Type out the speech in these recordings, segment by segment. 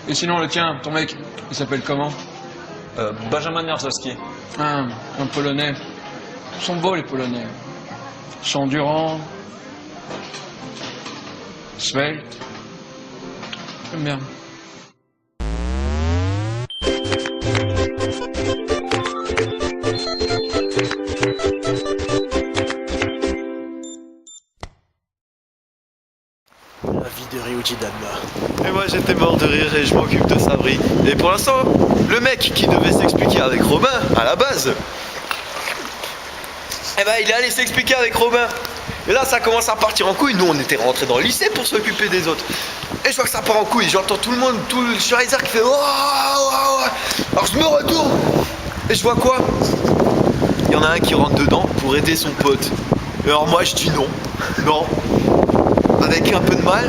Et sinon, le tien, ton mec, il s'appelle comment? Benjamin Nerzowski. Un Polonais. Ils sont beaux, les Polonais. Ils sont endurants, sveltes. J'aime bien. La vie de Ryuji Danma. Et moi j'étais mort de rire et je m'occupe de Sabri. Et pour l'instant, le mec qui devait s'expliquer avec Robin à la base, eh ben il est allé s'expliquer avec Robin. Et là ça commence à partir en couille. Nous on était rentrés dans le lycée pour s'occuper des autres. Et je vois que ça part en couille. J'entends tout le monde, tout le Schweizer qui fait oh, oh, oh. Alors je me retourne et je vois quoi? Il y en a un qui rentre dedans pour aider son pote. Et alors moi je dis non. Non. Avec un peu de mal, à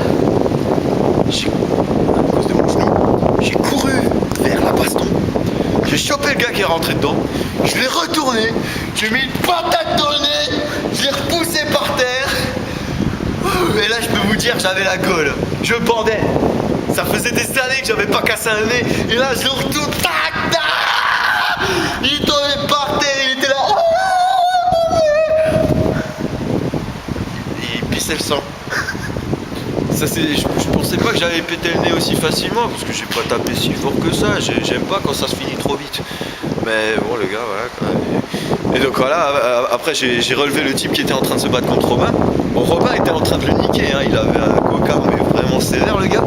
cause de mon genou, j'ai couru vers la baston. J'ai chopé le gars qui est rentré dedans, je l'ai retourné, j'ai mis une patate dans le nez, je l'ai repoussé par terre. Et là je peux vous dire, j'avais la gaule, je bandais. Ça faisait des années que j'avais pas cassé un nez, et là je le retourne, tac, tac. Il tombait par terre, il était là. Et il pissait le sang. Ça, je pensais pas que j'allais péter le nez aussi facilement parce que j'ai pas tapé si fort que ça. J'aime pas quand ça se finit trop vite. Mais bon, le gars, voilà quand même. Et donc voilà, après j'ai relevé le type qui était en train de se battre contre Robin. Bon, Robin était en train de le niquer, hein. Il avait un cocard mais vraiment sévère, le gars.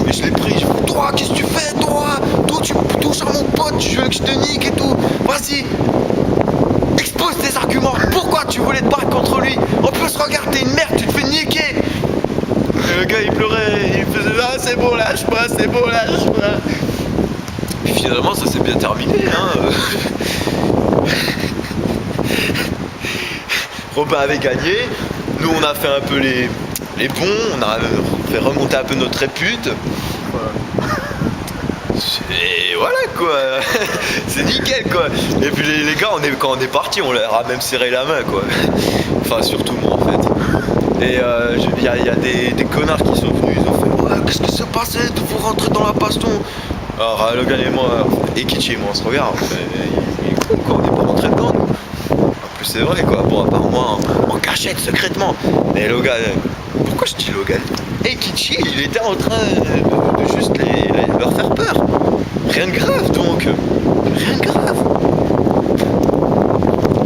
Et je l'ai pris, je dis toi, qu'est-ce que tu fais, toi? Toi, tu touches à mon pote, tu veux que je te nique et tout. Vas-y, expose tes arguments. Pourquoi tu voulais te battre contre lui? En plus, regarde, t'es une merde, tu te fais niquer. Et le gars il pleurait, il faisait ah c'est bon lâche-moi, c'est bon lâche-moi. Et finalement ça s'est bien terminé hein. Robin avait gagné, nous on a fait un peu les bons, on a fait remonter un peu notre répute. Et voilà quoi, c'est nickel quoi. Et puis les gars quand on est parti on leur a même serré la main quoi. Enfin surtout moi en fait. Et il y a des connards qui sont venus, ils ont fait ouais qu'est-ce qui s'est passé de vous rentrer dans la baston. Alors Logan et moi, et Kichi et moi on se regarde, il est con quoi, on n'est pas rentré dedans nous. En plus c'est vrai quoi, bon à part moi en cachette secrètement. Mais Logan, pourquoi je dis Logan? Et Kichi il était en train de juste leur faire peur. Rien de grave donc, rien de grave.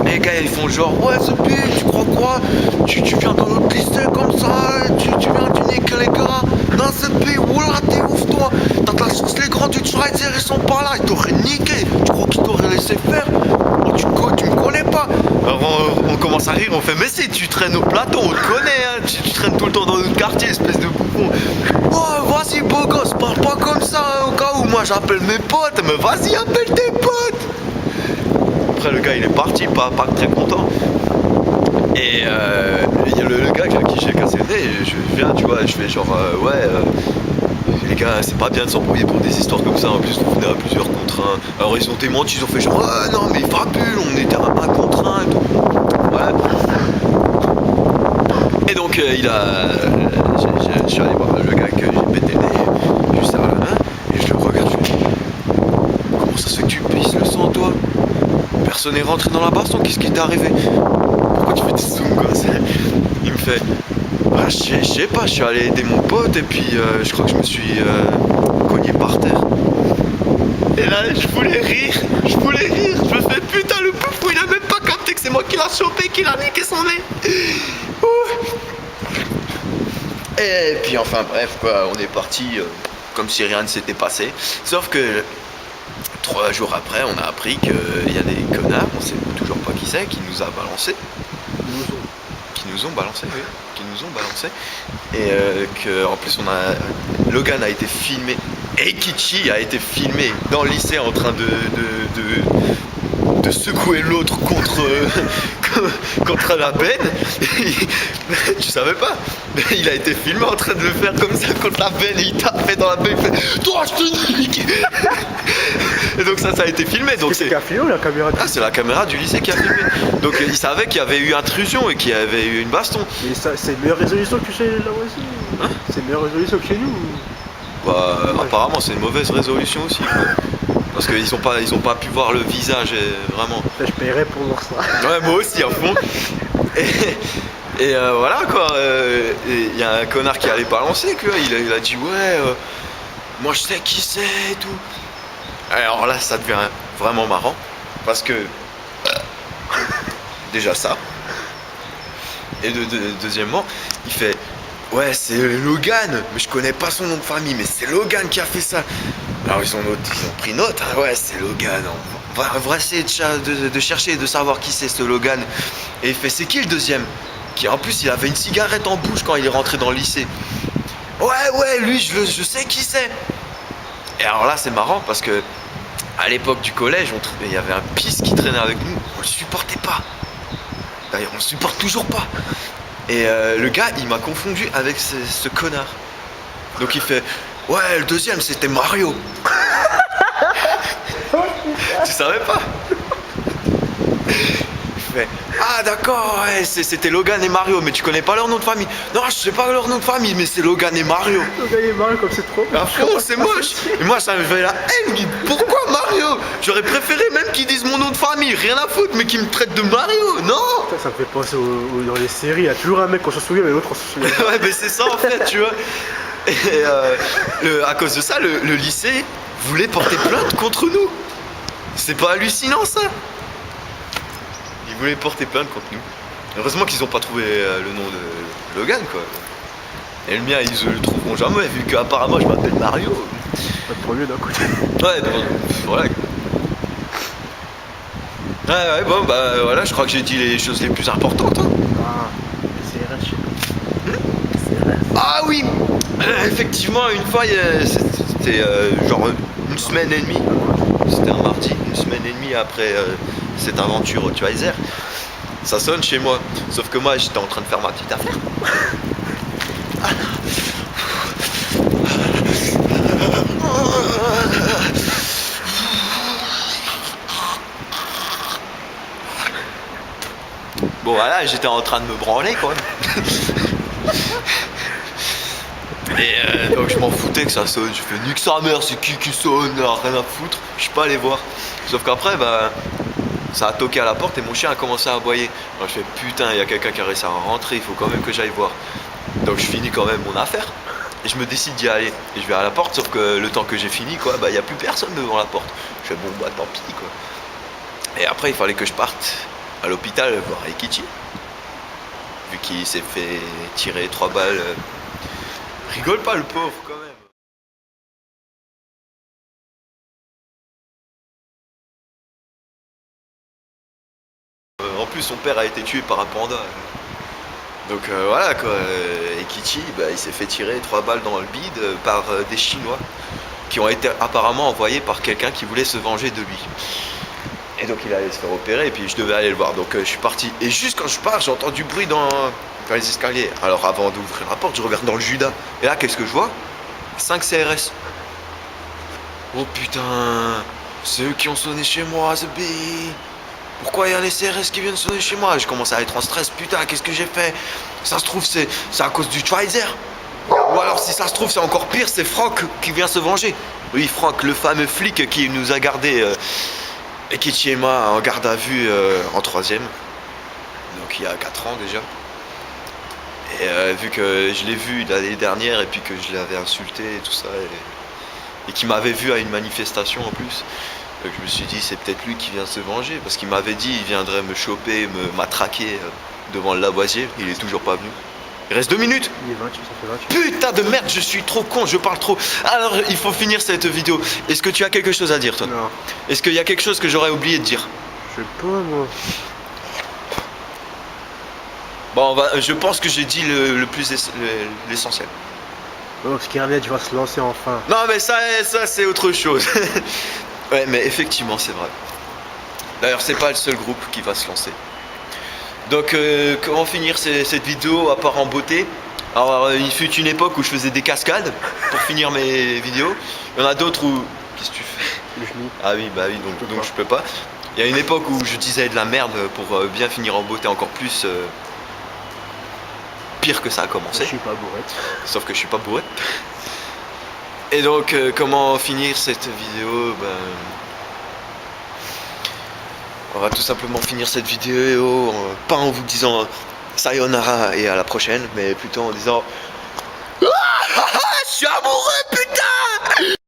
Les gars ils font genre ouais ce pire, tu crois quoi? Tu viens dans notre lycée comme ça, tu viens du niquer les gars. Non ce pire, oula t'es ouf toi. T'as de la chance les grands du Schweizer ils sont pas là, ils t'auraient niqué. Tu crois qu'ils t'auraient laissé faire? Oh, tu me connais pas. Alors on commence à rire, on fait mais si tu traînes au plateau, on te connaît hein. Tu traînes tout le temps dans notre quartier, espèce de bouffon. Oh vas-y beau gosse, parle pas comme ça hein, au cas où moi j'appelle mes potes, mais vas-y appelle tes potes. Après le gars il est parti, pas très content. Et il y a le gars qui j'ai cassé le nez, et je viens, tu vois, je fais genre les gars c'est pas bien de s'embrouiller pour des histoires comme ça, en plus vous venez à plusieurs contre un. Alors ils ont démenti, ils ont fait genre non mais fabule, on était à un contre un et tout. Ouais. Et donc je suis allé voir le gars que j'ai pété le nez, juste à la main, et je le regarde, je fais comment ça se fait que tu pisses le sang toi? Personne n'est rentré dans la baston, qu'est-ce qui t'est arrivé? Pourquoi tu fais des zooms comme ça? Il me fait bah, je sais pas, je suis allé aider mon pote et puis je crois que je me suis cogné par terre. Et là je voulais rire, je me fais putain le poufou il a même pas capté que c'est moi qui l'a chopé, qui l'a niqué son nez. Et puis enfin bref quoi, on est parti comme si rien ne s'était passé. Sauf que 3 jours après, on a appris qu'il y a des connards, on sait toujours pas qui c'est, qui nous a balancé. Qui nous ont balancé, oui. Qui nous ont balancé. Et que en plus Logan a été filmé et Kichi a été filmé dans le lycée en train de secouer l'autre contre la benne. Tu savais pas? Il a été filmé en train de le faire comme ça contre la benne et il tapait dans la benne, il fait toi je te nique. Et donc ça a été filmé. Donc c'est qui a filmé la caméra Ah c'est la caméra du lycée qui a filmé. Donc il savait qu'il y avait eu intrusion et qu'il y avait eu une baston. Et ça, c'est une meilleure résolution que chez là aussi. Hein? C'est une meilleure résolution que chez nous. Bah, apparemment, c'est une mauvaise résolution aussi, quoi. Parce qu'ils ont pas pu voir le visage, vraiment. Là, je paierais pour voir ça. Ouais, moi aussi, à fond. Et voilà, quoi. Il y a un connard qui allait balancer, quoi. Il a dit, ouais, moi je sais qui c'est et tout. Alors là, ça devient vraiment marrant. Parce que, déjà ça. Et deuxièmement, il fait, ouais, c'est Logan, mais je connais pas son nom de famille, mais c'est Logan qui a fait ça. Alors ils ont pris note, hein, ouais, c'est Logan. On va essayer de chercher, de savoir qui c'est ce Logan. Et il fait, c'est qui le deuxième? Qui en plus, il avait une cigarette en bouche quand il est rentré dans le lycée. Ouais, lui, je sais qui c'est. Et alors là, c'est marrant parce que à l'époque du collège, il y avait un pisse qui traînait avec nous, on le supportait pas. D'ailleurs, on le supporte toujours pas. Et le gars, il m'a confondu avec ce connard. Donc il fait, ouais, le deuxième, c'était Mario. Tu savais pas? Il fait, ah d'accord, ouais, c'était Logan et Mario, mais tu connais pas leur nom de famille? Non, je sais pas leur nom de famille, mais c'est Logan et Mario. Logan et Mario, comme c'est trop. À fond, c'est moche. Et moi, ça me fait la haine. Pourquoi Mario? J'aurais préféré même qu'ils disent mon nom de famille, rien à foutre, mais qu'ils me traitent de Mario. Non. Ça me fait penser dans les séries, il y a toujours un mec qu'on se souvient, mais l'autre on se souvient. Ouais, mais c'est ça en fait, tu vois. Et à cause de ça, le lycée voulait porter plainte contre nous. C'est pas hallucinant ça? Ils voulaient porter plainte contre nous. Heureusement qu'ils ont pas trouvé le nom de Logan, quoi. Et le mien, ils le trouveront jamais, vu qu'apparemment je m'appelle Mario. Pas de premier d'un côté. Ouais, bon, voilà. Ouais, bon, bah voilà, je crois que j'ai dit les choses les plus importantes. Hein. Ah, CRS, je sais pas. CRS. Ah oui, effectivement, une fois, c'était genre une semaine et demie. C'était un mardi, une semaine et demie après cette aventure au Schweizer. Ça sonne chez moi. Sauf que moi, j'étais en train de faire ma petite affaire. Bon voilà, j'étais en train de me branler quoi. Et donc je m'en foutais que ça sonne, je fais nique sa mère, c'est qui sonne, rien à foutre, je suis pas allé voir. Sauf qu'après bah ça a toqué à la porte et mon chien a commencé à aboyer. Alors je fais putain, il y a quelqu'un qui a réussi à rentrer, il faut quand même que j'aille voir. Donc je finis quand même mon affaire et je me décide d'y aller. Et je vais à la porte, sauf que le temps que j'ai fini quoi, bah il n'y a plus personne devant la porte. Je fais bon bah tant pis quoi. Et après il fallait que je parte à l'hôpital voir Ekichi. Vu qu'il s'est fait tirer 3 balles. Rigole pas le pauvre quand même. En plus son père a été tué par un panda. Donc voilà quoi. Ekichi, bah, il s'est fait tirer 3 balles dans le bide par des Chinois qui ont été apparemment envoyés par quelqu'un qui voulait se venger de lui. Et donc il allait se faire opérer et puis je devais aller le voir. Donc je suis parti. Et juste quand je pars, j'entends du bruit dans les escaliers. Alors avant d'ouvrir la porte, je regarde dans le Judas. Et là, qu'est-ce que je vois? 5 CRS. Oh putain, c'est eux qui ont sonné chez moi, ce billet. Pourquoi il y a les CRS qui viennent sonner chez moi? Je commence à être en stress. Putain, qu'est-ce que j'ai fait? Ça se trouve, c'est à cause du Schweizer. Ou alors, si ça se trouve, c'est encore pire, c'est Franck qui vient se venger. Oui, Franck, le fameux flic qui nous a gardé Ekichi et moi en garde à vue en 3e. Donc il y a 4 ans déjà. Et vu que je l'ai vu l'année dernière et puis que je l'avais insulté et tout ça, et qu'il m'avait vu à une manifestation en plus, je me suis dit c'est peut-être lui qui vient se venger, parce qu'il m'avait dit il viendrait me choper, me matraquer devant le Lavoisier. Il est toujours pas venu. Il reste 2 minutes. Il est 28, ça fait 28. Putain de merde, je suis trop con, je parle trop. Alors il faut finir cette vidéo. Est-ce que tu as quelque chose à dire toi? Non. Est-ce qu'il y a quelque chose que j'aurais oublié de dire? Je sais pas moi. Bon, je pense que j'ai dit le plus l'essentiel. Non, parce qu'Internet va se lancer enfin. Non mais ça c'est autre chose. Ouais mais effectivement c'est vrai. D'ailleurs c'est pas le seul groupe qui va se lancer. Donc comment finir cette vidéo à part en beauté? Alors il fut une époque où je faisais des cascades pour finir mes vidéos. Il y en a d'autres où... Qu'est-ce que tu fais? Le genou. Ah oui bah oui donc je peux pas. Il y a une époque où je disais de la merde pour bien finir en beauté encore plus... pire que ça a commencé. Je suis pas bourrette. Sauf que je suis pas bourré. Et donc, comment finir cette vidéo? On va tout simplement finir cette vidéo, pas en vous disant sayonara et à la prochaine, mais plutôt en disant je suis amoureux.